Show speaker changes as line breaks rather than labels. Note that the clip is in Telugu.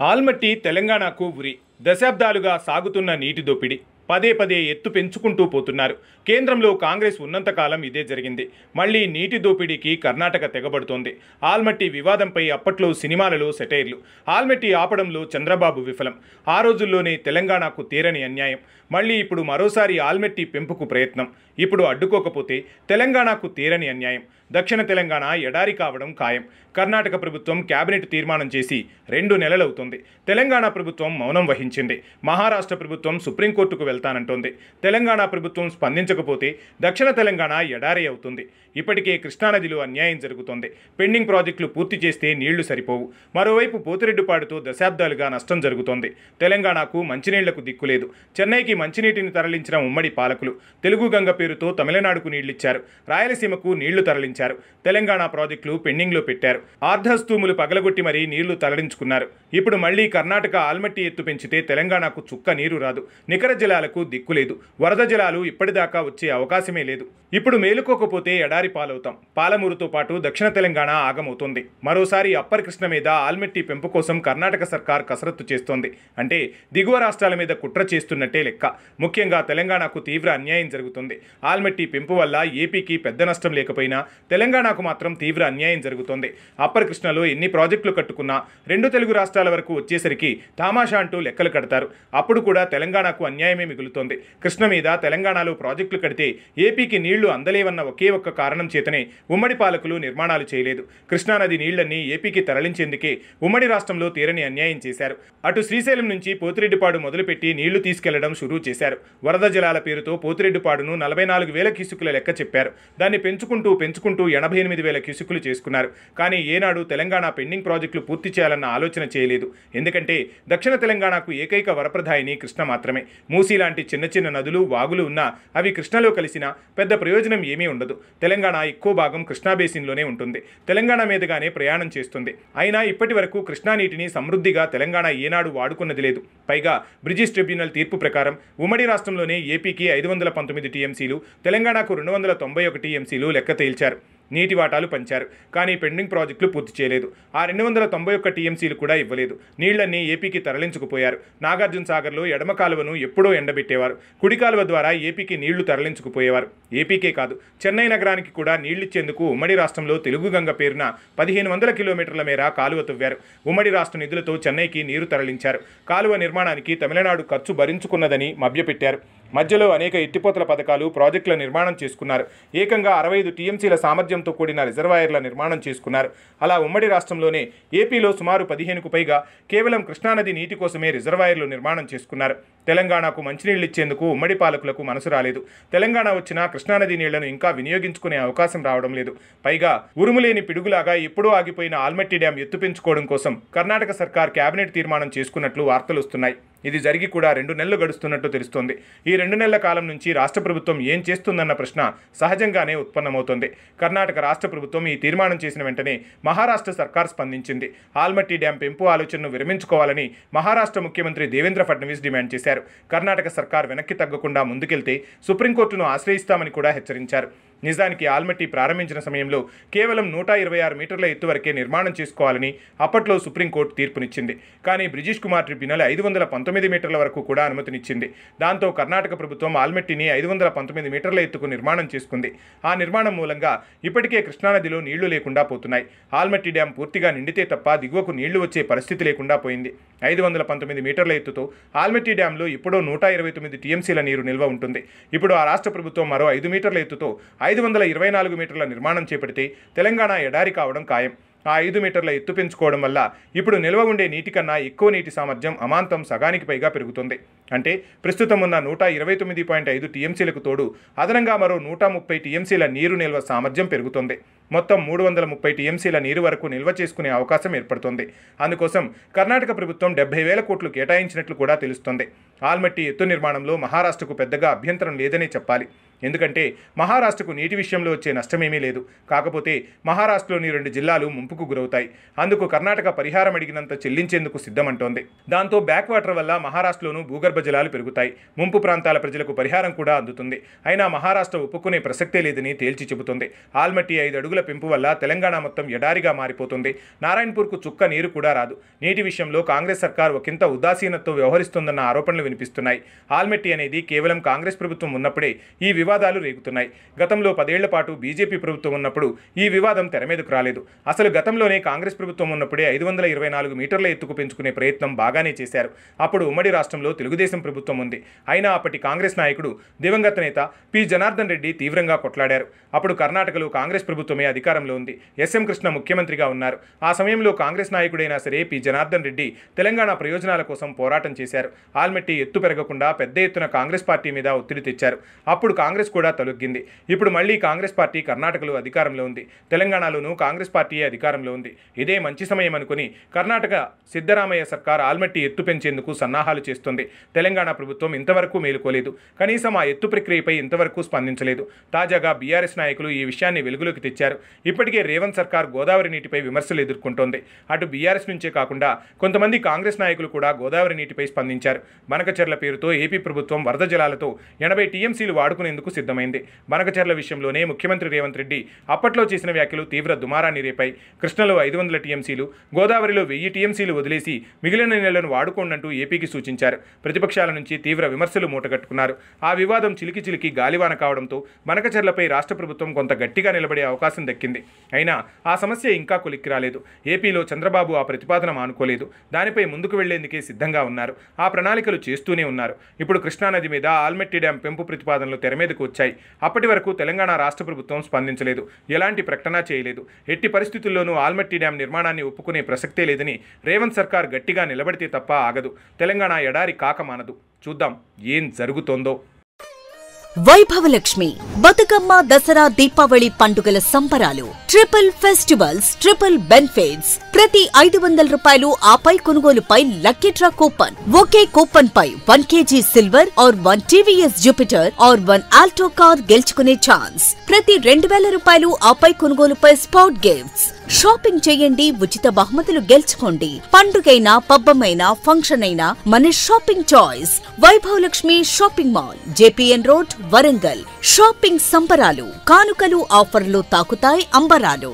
ఆల్మట్టి తెలంగాణకు ఉరి. దశాబ్దాలుగా సాగుతున్న నీటి దోపిడీ పదే పదే ఎత్తు పెంచుకుంటూ పోతున్నారు. కేంద్రంలో కాంగ్రెస్ ఉన్నంతకాలం ఇదే జరిగింది. మళ్లీ నీటి దోపిడీకి కర్ణాటక తెగబడుతోంది. ఆల్మట్టి వివాదంపై అప్పట్లో సినిమాలలో సెటైర్లు. ఆల్మట్టి ఆపడంలో చంద్రబాబు విఫలం. ఆ రోజుల్లోనే తెలంగాణకు తీరని అన్యాయం. మళ్లీ ఇప్పుడు మరోసారి ఆల్మట్టి పెంపుకు ప్రయత్నం. ఇప్పుడు అడ్డుకోకపోతే తెలంగాణకు తీరని అన్యాయం. దక్షిణ తెలంగాణ ఎడారి కావడం ఖాయం. కర్ణాటక ప్రభుత్వం కేబినెట్ తీర్మానం చేసి 2 నెలలవుతుంది. తెలంగాణ ప్రభుత్వం మౌనం వహించింది. మహారాష్ట్ర ప్రభుత్వం సుప్రీంకోర్టుకు వెళ్తానంటోంది. తెలంగాణ ప్రభుత్వం స్పందించకపోతే దక్షిణ తెలంగాణ ఎడారి అవుతుంది. ఇప్పటికే కృష్ణానదిలో అన్యాయం జరుగుతోంది. పెండింగ్ ప్రాజెక్టులు పూర్తి చేస్తే నీళ్లు సరిపోవు. మరోవైపు పోతిరెడ్డిపాడుతో దశాబ్దాలుగా నష్టం జరుగుతోంది. తెలంగాణకు మంచినీళ్లకు దిక్కులేదు. చెన్నైకి మంచినీటిని తరలించిన ఉమ్మడి పాలకులు తెలుగు గంగ పేరుతో తమిళనాడుకు నీళ్లిచ్చారు. రాయలసీమకు నీళ్లు తరలించారు. తెలంగాణ ప్రాజెక్టులు పెండింగ్లో పెట్టారు. ఆర్ధస్తూములు పగలగొట్టి మరీ నీళ్లు తరలించుకున్నారు. ఇప్పుడు మళ్లీ కర్ణాటక ఆల్మట్టి ఎత్తు పెంచితే తెలంగాణకు చుక్క నీరు రాదు. నికర జలాలకు దిక్కులేదు. వరద జలాలు ఇప్పటిదాకా వచ్చే అవకాశమే లేదు. ఇప్పుడు మేలుకోకపోతే ఎడారి పాలవుతాం. పాలమూరుతో పాటు దక్షిణ తెలంగాణ ఆగమవుతోంది. మరోసారి అప్పర్ కృష్ణ మీద ఆల్మట్టి పెంపు కోసం కర్ణాటక సర్కార్ కసరత్తు చేస్తోంది. అంటే దిగువ రాష్ట్రాల మీద కుట్ర చేస్తున్నట్టే లెక్క. ముఖ్యంగా తెలంగాణకు తీవ్ర అన్యాయం జరుగుతుంది. ఆల్మట్టి పెంపు వల్ల ఏపీకి పెద్ద నష్టం లేకపోయినా తెలంగాణకు మాత్రం తీవ్ర అన్యాయం జరుగుతోంది. అప్పర్ కృష్ణలో ఎన్ని ప్రాజెక్టులు కట్టుకున్నా 2 తెలుగు రాష్ట్రాల వరకు వచ్చేసరికి తామాషా అంటూ లెక్కలు కడతారు. అప్పుడు కూడా తెలంగాణకు అన్యాయమే మిగులుతోంది. కృష్ణ మీద తెలంగాణలో ప్రాజెక్టులు కడితే ఏపీకి నీళ్లు అందలేవన్న ఒకే ఒక్క కారణం చేతనే ఉమ్మడి పాలకులు నిర్మాణాలు చేయలేదు. కృష్ణానది నీళ్లన్నీ ఏపీకి తరలించేందుకే ఉమ్మడి రాష్ట్రంలో తీరని అన్యాయం చేశారు. అటు శ్రీశైలం నుంచి పోతిరెడ్డిపాడు మొదలుపెట్టి నీళ్లు తీసుకెళ్లడం షురూ చేశారు. వరద జలాల పేరుతో పోతిరెడ్డిపాడును 44,000 క్యూసెక్కుల లెక్క చెప్పారు. దాన్ని పెంచుకుంటూ 88,000 క్యూసెక్కులు చేసుకున్నారు. కానీ ఏనాడు తెలంగాణ పెండింగ్ ప్రాజెక్టులు పూర్తి చేయాలన్న ఆలోచన చేయలేదు. ఎందుకంటే దక్షిణ తెలంగాణకు ఏకైక వరప్రదాయిని కృష్ణ మాత్రమే. మూసీ లాంటి చిన్న చిన్న నదులు వాగులు ఉన్నా అవి కృష్ణలో కలిసినా పెద్ద ప్రయోజనం ఏమీ ఉండదు. తెలంగాణ ఎక్కువ భాగం కృష్ణా బేసిన్లోనే ఉంటుంది. తెలంగాణ మీదుగానే ప్రయాణం చేస్తుంది. అయినా ఇప్పటి వరకు కృష్ణా నీటిని సమృద్ధిగా తెలంగాణ ఏనాడు వాడుకున్నది లేదు. పైగా బ్రిజిష్ ట్రిబ్యునల్ తీర్పు ప్రకారం ఉమ్మడి రాష్ట్రంలోనే ఏపీకి 519 టీఎంసీలు, తెలంగాణకు 291 టీఎంసీలు లెక్క తేల్చారు. నీటి వాటాలు పంచారు. కానీ పెండింగ్ ప్రాజెక్టులు పూర్తి చేయలేదు. ఆ 291 టీఎంసీలు కూడా ఇవ్వలేదు. నీళ్లన్నీ ఏపీకి తరలించుకుపోయారు. నాగార్జున సాగర్లో ఎడమ కాలువను ఎప్పుడో ఎండబెట్టేవారు. కుడి కాలువ ద్వారా ఏపీకి నీళ్లు తరలించుకుపోయేవారు. ఏపీకే కాదు, చెన్నై నగరానికి కూడా నీళ్లిచ్చేందుకు ఉమ్మడి రాష్ట్రంలో తెలుగు గంగ పేరున 1500 కిలోమీటర్ల మేర కాలువ తవ్వారు. ఉమ్మడి రాష్ట్ర నిధులతో చెన్నైకి నీరు తరలించారు. కాలువ నిర్మాణానికి తమిళనాడు ఖర్చు భరించుకున్నదని మభ్యపెట్టారు. మధ్యలో అనేక ఎత్తిపోతల పథకాలు, ప్రాజెక్టుల నిర్మాణం చేసుకున్నారు. ఏకంగా 65 టీఎంసీల సామర్థ్యంతో కూడిన రిజర్వాయర్ల నిర్మాణం చేసుకున్నారు. అలా ఉమ్మడి రాష్ట్రంలోనే ఏపీలో సుమారు 15కు పైగా కేవలం కృష్ణానది నీటి కోసమే రిజర్వాయర్లు నిర్మాణం చేసుకున్నారు. తెలంగాణకు మంచినీళ్లు ఇచ్చేందుకు ఉమ్మడి పాలకులకు మనసు రాలేదు. తెలంగాణ వచ్చినా కృష్ణానది నీళ్లను ఇంకా వినియోగించుకునే అవకాశం రావడం లేదు. పైగా ఉరుములేని పిడుగులాగా ఎప్పుడూ ఆగిపోయిన ఆల్మట్టి డ్యాం ఎత్తు పెంచుకోవడం కోసం కర్ణాటక సర్కార్ కేబినెట్ తీర్మానం చేసుకున్నట్లు వార్తలు వస్తున్నాయి. ఇది జరిగి కూడా 2 నెలలు గడుస్తున్నట్టు తెలుస్తోంది. ఈ 2 నెలల కాలం నుంచి రాష్ట్ర ప్రభుత్వం ఏం చేస్తుందన్న ప్రశ్న సహజంగానే ఉత్పన్నమవుతోంది. కర్ణాటక రాష్ట్ర ప్రభుత్వం ఈ తీర్మానం చేసిన వెంటనే మహారాష్ట్ర సర్కార్ స్పందించింది. ఆల్మట్టి డ్యాం పెంపు ఆలోచనను విరమించుకోవాలని మహారాష్ట్ర ముఖ్యమంత్రి దేవేంద్ర ఫడ్నవీస్ డిమాండ్ చేశారు. కర్ణాటక సర్కార్ వెనక్కి తగ్గకుండా ముందుకెళ్తే సుప్రీంకోర్టును ఆశ్రయిస్తామని కూడా హెచ్చరించారు. నిజానికి ఆల్మట్టి ప్రారంభించిన సమయంలో కేవలం 126 మీటర్ల ఎత్తు వరకే నిర్మాణం చేసుకోవాలని అప్పట్లో సుప్రీంకోర్టు తీర్పునిచ్చింది. కానీ బ్రిజిష్ కుమార్ ట్రిబ్యునల్ 519 మీటర్ల వరకు కూడా అనుమతినిచ్చింది. దాంతో కర్ణాటక ప్రభుత్వం ఆల్మట్టిని 519 మీటర్ల ఎత్తుకు నిర్మాణం చేసుకుంది. ఆ నిర్మాణం మూలంగా ఇప్పటికే కృష్ణానదిలో నీళ్లు లేకుండా పోతున్నాయి. ఆల్మట్టి డ్యాం పూర్తిగా నిండితే తప్ప దిగువకు నీళ్లు వచ్చే పరిస్థితి లేకుండా పోయింది. 519 మీటర్ల ఎత్తుతో ఆల్మట్టి డ్యాంలో ఎప్పుడో 129 టీఎంసీల నీరు నిల్వ ఉంటుంది. ఇప్పుడు ఆ రాష్ట్ర ప్రభుత్వం మరో 5 మీటర్ల ఎత్తుతో 524 మీటర్ల నిర్మాణం చేపడితే తెలంగాణ ఎడారి కావడం ఖాయం. ఆ 5 మీటర్ల ఎత్తు పెంచుకోవడం వల్ల ఇప్పుడు నిల్వ ఉండే నీటి కన్నా ఎక్కువ నీటి సామర్థ్యం అమాంతం సగానికి పైగా పెరుగుతుంది. అంటే ప్రస్తుతం ఉన్న 129.5 టీఎంసీలకు తోడు అదనంగా మరో 130 టీఎంసీల నీరు నిల్వ సామర్థ్యం పెరుగుతుంది. మొత్తం 330 టీఎంసీల నీరు వరకు నిల్వ చేసుకునే అవకాశం ఏర్పడుతుంది. అందుకోసం కర్ణాటక ప్రభుత్వం 70,000 కోట్లు కేటాయించినట్లు కూడా తెలుస్తోంది. ఆల్మట్టి ఎత్తు నిర్మాణంలో మహారాష్ట్రకు పెద్దగా అభ్యంతరం లేదనే చెప్పాలి. ఎందుకంటే మహారాష్ట్రకు నీటి విషయంలో వచ్చే నష్టమేమీ లేదు. కాకపోతే మహారాష్ట్రలోని 2 జిల్లాలు ముంపుకు గురవుతాయి. అందుకు కర్ణాటక పరిహారం అడిగినంత చెల్లించేందుకు సిద్ధమంటోంది. దాంతో బ్యాక్ వాటర్ వల్ల మహారాష్ట్రలోనూ భూగర్భ జలాలు పెరుగుతాయి. ముంపు ప్రాంతాల ప్రజలకు పరిహారం కూడా అందుతుంది. అయినా మహారాష్ట్ర ఒప్పుకునే ప్రసక్తే లేదని తేల్చి చెబుతుంది. ఆల్మట్టి 5 అడుగుల పెంపు వల్ల తెలంగాణ మొత్తం ఎడారిగా మారిపోతుంది. నారాయణపూర్కు చుక్క నీరు కూడా రాదు. నీటి విషయంలో కాంగ్రెస్ సర్కార్ ఒకంత ఉదాసీనతతో వ్యవహరిస్తోందన్న ఆరోపణలు వినిపిస్తున్నాయి. ఆల్మట్టి అనేది కేవలం కాంగ్రెస్ ప్రభుత్వం ఉన్నప్పుడే ఈ వివాదాలు రేగుతున్నాయి. గతంలో 10 ఏళ్ల పాటు బీజేపీ ప్రభుత్వం ఉన్నప్పుడు ఈ వివాదం తెర మీదకు రాలేదు. అసలు గతంలోనే కాంగ్రెస్ ప్రభుత్వం ఉన్నప్పుడే 524 మీటర్ల ఎత్తుకు పెంచుకునే ప్రయత్నం బాగానే చేశారు. అప్పుడు ఉమ్మడి రాష్ట్రంలో తెలుగుదేశం ప్రభుత్వం ఉంది. అయినా అప్పటి కాంగ్రెస్ నాయకుడు దివంగత నేత పి జనార్దన్ రెడ్డి తీవ్రంగా కొట్లాడారు. అప్పుడు కర్ణాటకలో కాంగ్రెస్ ప్రభుత్వమే అధికారంలో ఉంది. ఎస్ఎం కృష్ణ ముఖ్యమంత్రిగా ఉన్నారు. ఆ సమయంలో కాంగ్రెస్ నాయకుడైనా సరే పి జనార్దన్ రెడ్డి తెలంగాణ ప్రయోజనాల కోసం పోరాటం చేశారు. ఆల్మట్టి ఎత్తు పెరగకుండా పెద్ద ఎత్తున కాంగ్రెస్ పార్టీ మీద ఒత్తిడి తెచ్చారు. అప్పుడు కాంగ్రెస్ కూడా తలొగ్గింది. ఇప్పుడు మళ్ళీ కాంగ్రెస్ పార్టీ కర్ణాటకలో అధికారంలో ఉంది. తెలంగాణలోనూ కాంగ్రెస్ పార్టీయే అధికారంలో ఉంది. ఇదే మంచి సమయం అనుకుని కర్ణాటక సిద్ధరామయ్య సర్కార్ ఆల్మట్టి ఎత్తు పెంచేందుకు సన్నాహాలు చేస్తుంది. తెలంగాణ ప్రభుత్వం ఇంతవరకు మేలుకోలేదు. కనీసం ఆ ఎత్తు ప్రక్రియపై ఇంతవరకు స్పందించలేదు. తాజాగా బీఆర్ఎస్ నాయకులు ఈ విషయాన్ని వెలుగులోకి తెచ్చారు. ఇప్పటికే రేవంత్ సర్కార్ గోదావరి నీటిపై విమర్శలు ఎదుర్కొంటోంది. అటు బీఆర్ఎస్ నుంచే కాకుండా కొంతమంది కాంగ్రెస్ నాయకులు కూడా గోదావరి నీటిపై స్పందించారు. బనకచెర్ల పేరుతో ఏపీ ప్రభుత్వం వరద జలాలతో 80 టీఎంసీలు వాడుకునేందుకు సిద్ధమైంది. బనకచెర్ల విషయంలోనే ముఖ్యమంత్రి రేవంత్ రెడ్డి అప్పట్లో చేసిన వ్యాఖ్యలు తీవ్ర దుమారాన్ని రేపాయి. కృష్ణలో 500 టీఎంసీలు, గోదావరిలో 1000 టీఎంసీలు వదిలేసి మిగిలిన నీళ్లను వాడుకోండంటూ ఏపీకి సూచించారు. ప్రతిపక్షాల నుంచి తీవ్ర విమర్శలు మూటగట్టుకున్నారు. ఆ వివాదం చిలికి గాలివాన కావడంతో బనకచెర్లపై రాష్ట్ర ప్రభుత్వం కొంత గట్టిగా నిలబడే అవకాశం దక్కింది. అయినా ఆ సమస్య ఇంకా కొలిక్కి రాలేదు. ఏపీలో చంద్రబాబు ఆ ప్రతిపాదన మానుకోలేదు. దానిపై ముందుకు వెళ్లేందుకే సిద్ధంగా ఉన్నారు. ఆ ప్రణాళికలు చేస్తూనే ఉన్నారు. ఇప్పుడు కృష్ణానది మీద ఆల్మట్టి డ్యాం పెంపు ప్రతిపాదనలు తెర మీదకు వచ్చాయి. అప్పటి వరకు తెలంగాణ రాష్ట్ర ప్రభుత్వం స్పందించలేదు. ఎలాంటి ప్రకటన చేయలేదు. ఎట్టి పరిస్థితుల్లోనూ ఆల్మట్టి డ్యాం నిర్మాణాన్ని ఒప్పుకునే ప్రసక్తే లేదని రేవంత్ సర్కార్ గట్టిగా నిలబడితే తప్ప ఆగదు. తెలంగాణ ఎడారి కాక మానదు. చూద్దాం ఏం జరుగుతోందో.
వైభవలక్ష్మి బతుకమ్మ దసరా దీపావళి పండుగల సంబరాలు. Triple festivals, triple benefits. ప్రతి 500 రూపాయలు ఆపై కొనుగోలుపై లక్కీ డ్రా కూపన్. ఒకే కూపన్ పై 1 kg silver or 1 TVS Jupiter or 1 Alto car గెలుచుకునే ఛాన్స్. ప్రతి 2000 రూపాయలు ఆపై కొనుగోలుపై స్పాట్ గిఫ్ట్స్. షాపింగ్ చేయండి, ఉచిత బహుమతులు గెలుచుకోండి. పండుగైనా పబ్బమైనా ఫంక్షన్ అయినా మన shopping choice Vaibhav Lakshmi shopping mall, JPN road, Warangal. Shopping సంబరాలు, కానుకలు, ఆఫర్లు తాకుతాయి అంబరాలు.